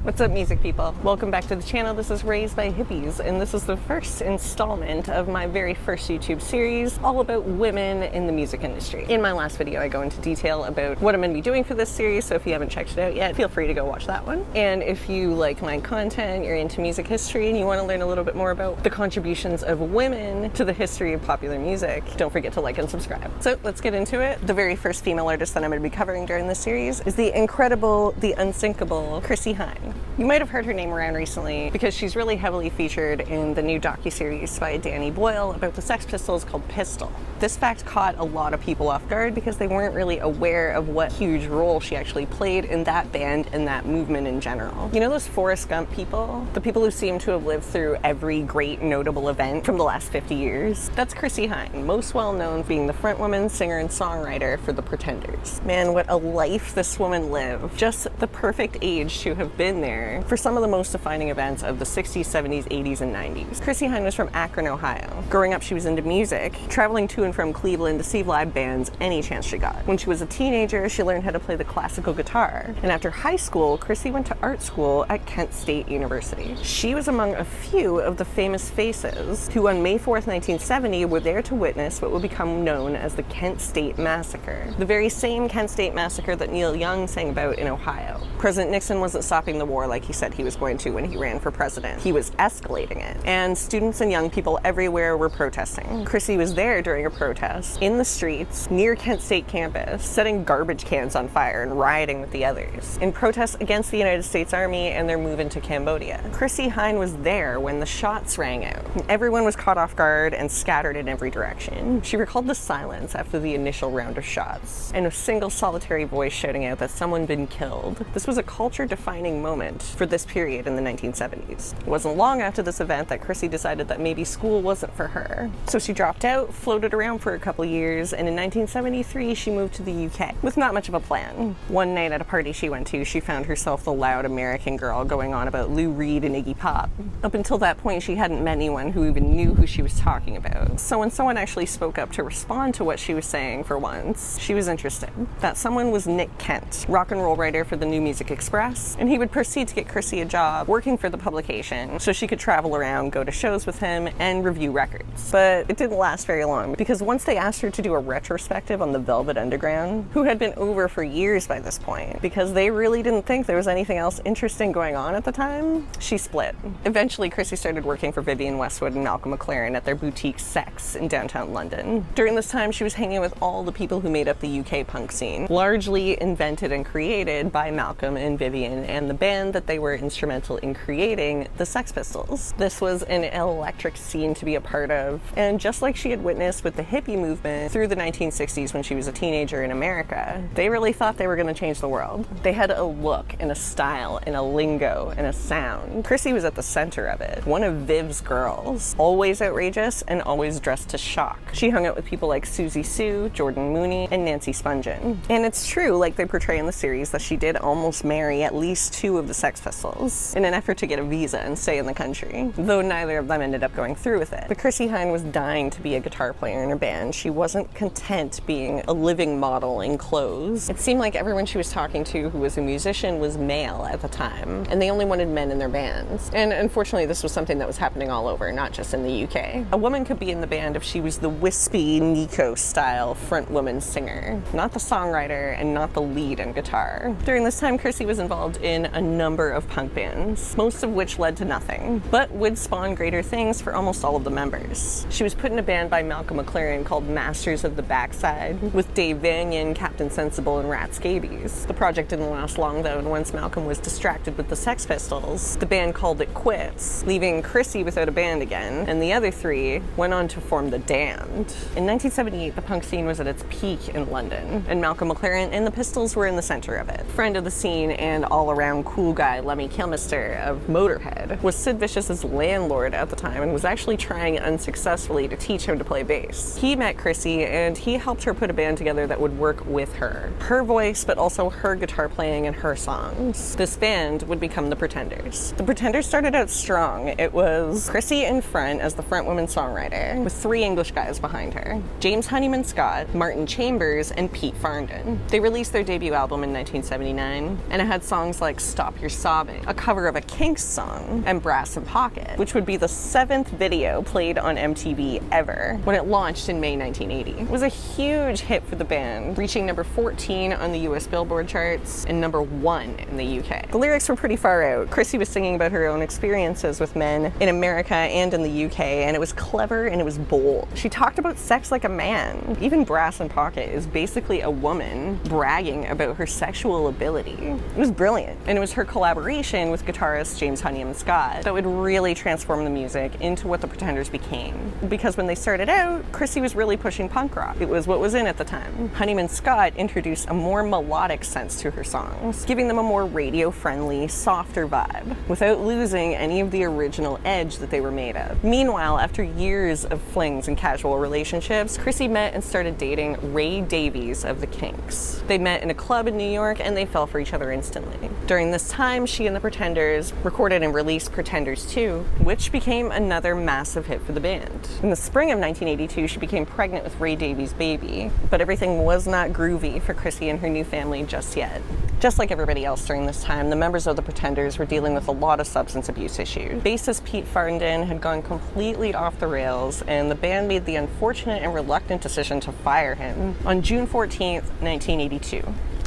What's up, music people? Welcome back to the channel. This is Raised by Hippies, and this is the first installment of my very first YouTube series all about women in the music industry. In my last video, I go into detail about what I'm going to be doing for this series, so if you haven't checked it out yet, feel free to go watch that one. And if you like my content, you're into music history, and you want to learn a little bit more about the contributions of women to the history of popular music, don't forget to like and subscribe. So let's get into it. The very first female artist that I'm going to be covering during this series is the incredible, the unsinkable Chrissie Hynde. You might have heard her name around recently because she's really heavily featured in the new docuseries by Danny Boyle about the Sex Pistols called Pistol. This fact caught a lot of people off guard because they weren't really aware of what huge role she actually played in that band and that movement in general. You know those Forrest Gump people? The people who seem to have lived through every great notable event from the last 50 years? That's Chrissie Hynde, most well known for being the frontwoman, singer, and songwriter for The Pretenders. Man, what a life this woman lived. Just the perfect age to have been there for some of the most defining events of the 60s, 70s, 80s, and 90s. Chrissie Hynde was from Akron, Ohio. Growing up, she was into music, traveling to and from Cleveland to see live bands any chance she got. When she was a teenager, she learned how to play the classical guitar. And after high school, Chrissie went to art school at Kent State University. She was among a few of the famous faces who on May 4th, 1970 were there to witness what would become known as the Kent State Massacre. The very same Kent State Massacre that Neil Young sang about in Ohio. President Nixon wasn't stopping the war like he said he was going to when he ran for president. He was escalating it. And students and young people everywhere were protesting. Chrissie was there during a protest in the streets near Kent State campus, setting garbage cans on fire and rioting with the others in protest against the United States Army and their move into Cambodia. Chrissie Hynde was there when the shots rang out. Everyone was caught off guard and scattered in every direction. She recalled the silence after the initial round of shots and a single solitary voice shouting out that someone had been killed. This was a culture-defining moment for this period in the 1970s. It wasn't long after this event that Chrissie decided that maybe school wasn't for her. So she dropped out, floated around for a couple years, and in 1973 she moved to the UK with not much of a plan. One night at a party she went to, she found herself the loud American girl going on about Lou Reed and Iggy Pop. Up until that point, she hadn't met anyone who even knew who she was talking about. So when someone actually spoke up to respond to what she was saying for once, she was interested. That someone was Nick Kent, rock and roll writer for the New Music Express, and he would proceed to get Chrissie a job working for the publication so she could travel around, go to shows with him, and review records. But it didn't last very long because once they asked her to do a retrospective on the Velvet Underground, who had been over for years by this point, because they really didn't think there was anything else interesting going on at the time, she split. Eventually, Chrissie started working for Vivienne Westwood and Malcolm McLaren at their boutique Sex in downtown London. During this time, she was hanging with all the people who made up the UK punk scene, largely invented and created by Malcolm and Vivienne and the band that they were instrumental in creating, the Sex Pistols. This was an electric scene to be a part of, and just like she had witnessed with the hippie movement through the 1960s when she was a teenager in America, they really thought they were going to change the world. They had a look and a style and a lingo and a sound. Chrissie was at the center of it. One of Viv's girls, always outrageous and always dressed to shock. She hung out with people like Susie Sue, Jordan Mooney, and Nancy Spungen. And it's true, like they portray in the series, that she did almost marry at least two of the Sex Pistols in an effort to get a visa and stay in the country, though neither of them ended up going through with it. But Chrissie Hynde was dying to be a guitar player in her band. She wasn't content being a living model in clothes. It seemed like everyone she was talking to who was a musician was male at the time, and they only wanted men in their bands. And unfortunately, this was something that was happening all over, not just in the UK. A woman could be in the band if she was the wispy Nico-style frontwoman singer, not the songwriter and not the lead and guitar. During this time, Chrissie was involved in a number of punk bands, most of which led to nothing, but would spawn greater things for almost all of the members. She was put in a band by Malcolm McLaren called Masters of the Backside, with Dave Vanian, Captain Sensible, and Rat Scabies. The project didn't last long though, and once Malcolm was distracted with the Sex Pistols, the band called it quits, leaving Chrissie without a band again, and the other three went on to form The Damned. In 1978, the punk scene was at its peak in London, and Malcolm McLaren and the Pistols were in the center of it. Friend of the scene and all-around cool guy Lemmy Kilmister of Motorhead was Sid Vicious's landlord at the time and was actually trying unsuccessfully to teach him to play bass. He met Chrissie and he helped her put a band together that would work with her. Her voice, but also her guitar playing and her songs. This band would become the Pretenders. The Pretenders started out strong. It was Chrissie in front as the frontwoman songwriter, with three English guys behind her: James Honeyman Scott, Martin Chambers, and Pete Farndon. They released their debut album in 1979, and it had songs like Stop Stop Your Sobbing, a cover of a Kinks song, and Brass in Pocket, which would be the 7th video played on MTV ever when it launched in May 1980. It was a huge hit for the band, reaching number 14 on the US Billboard charts and number 1 in the UK. The lyrics were pretty far out. Chrissie was singing about her own experiences with men in America and in the UK, and it was clever and it was bold. She talked about sex like a man. Even Brass in Pocket is basically a woman bragging about her sexual ability. It was brilliant, and it was her collaboration with guitarist James Honeyman Scott that would really transform the music into what the Pretenders became. Because when they started out, Chrissie was really pushing punk rock. It was what was in at the time. Honeyman Scott introduced a more melodic sense to her songs, giving them a more radio-friendly, softer vibe, without losing any of the original edge that they were made of. Meanwhile, after years of flings and casual relationships, Chrissie met and started dating Ray Davies of the Kinks. They met in a club in New York and they fell for each other instantly. During this time, she and the Pretenders recorded and released Pretenders 2, which became another massive hit for the band. In the spring of 1982, she became pregnant with Ray Davies' baby, but everything was not groovy for Chrissie and her new family just yet. Just like everybody else during this time, the members of the Pretenders were dealing with a lot of substance abuse issues. Bassist Pete Farndon had gone completely off the rails, and the band made the unfortunate and reluctant decision to fire him on June 14th, 1982.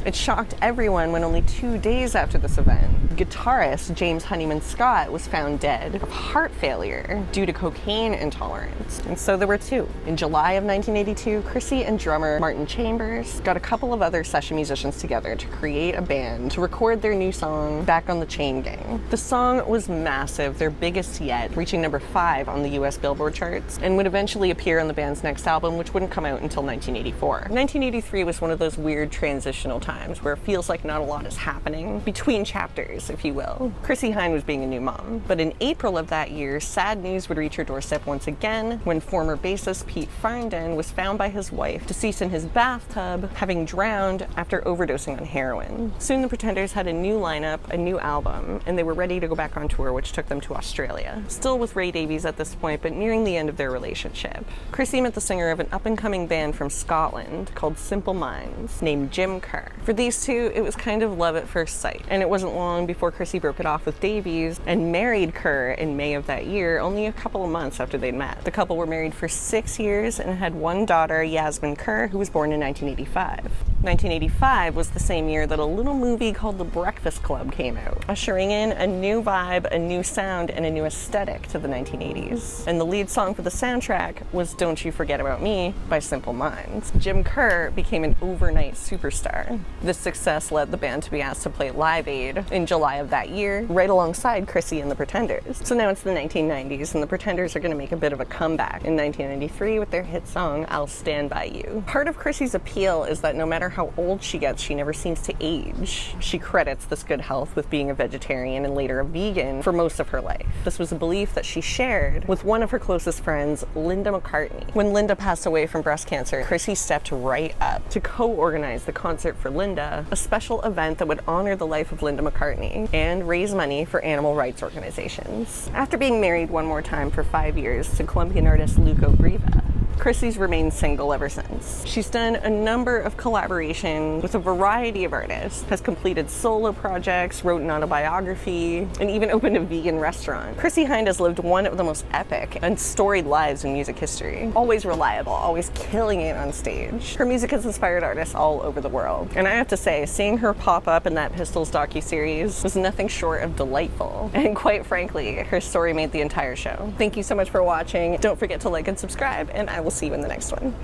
It shocked everyone when only 2 days after this event, guitarist James Honeyman Scott was found dead of heart failure due to cocaine intolerance. And so there were two. In July of 1982, Chrissie and drummer Martin Chambers got a couple of other session musicians together to create a band to record their new song, Back on the Chain Gang. The song was massive, their biggest yet, reaching number 5 on the US Billboard charts, and would eventually appear on the band's next album, which wouldn't come out until 1984. 1983 was one of those weird transitional times where it feels like not a lot is happening between chapters, if you will. Chrissie Hynde was being a new mom, but in April of that year, sad news would reach her doorstep once again when former bassist Pete Farndon was found by his wife deceased in his bathtub, having drowned after overdosing on heroin. Soon the Pretenders had a new lineup, a new album, and they were ready to go back on tour, which took them to Australia. Still with Ray Davies at this point, but nearing the end of their relationship. Chrissie met the singer of an up-and-coming band from Scotland called Simple Minds, named Jim Kerr. For these two, it was kind of love at first sight, and it wasn't long before Chrissie broke it off with Davies and married Kerr in May of that year, only a couple of months after they'd met. The couple were married for 6 years and had one daughter, Yasmin Kerr, who was born in 1985. 1985 was the same year that a little movie called The Breakfast Club came out, ushering in a new vibe, a new sound, and a new aesthetic to the 1980s. And the lead song for the soundtrack was Don't You Forget About Me by Simple Minds. Jim Kerr became an overnight superstar. This success led the band to be asked to play Live Aid in July of that year, right alongside Chrissie and the Pretenders. So now it's the 1990s, and the Pretenders are going to make a bit of a comeback in 1993 with their hit song, I'll Stand By You. Part of Chrissie's appeal is that no matter how old she gets, she never seems to age. She credits this good health with being a vegetarian and later a vegan for most of her life. This was a belief that she shared with one of her closest friends, Linda McCartney. When Linda passed away from breast cancer, Chrissie stepped right up to co-organize the Concert for Linda, a special event that would honor the life of Linda McCartney and raise money for animal rights organizations. After being married one more time for 5 years to Colombian artist Luco Briva, Chrissie's remained single ever since. She's done a number of collaborations with a variety of artists, has completed solo projects, wrote an autobiography, and even opened a vegan restaurant. Chrissie Hynde has lived one of the most epic and storied lives in music history. Always reliable, always killing it on stage. Her music has inspired artists all over the world. And I have to say, seeing her pop up in that Pistols docuseries was nothing short of delightful. And quite frankly, her story made the entire show. Thank you so much for watching. Don't forget to like and subscribe, and I will see you in the next one.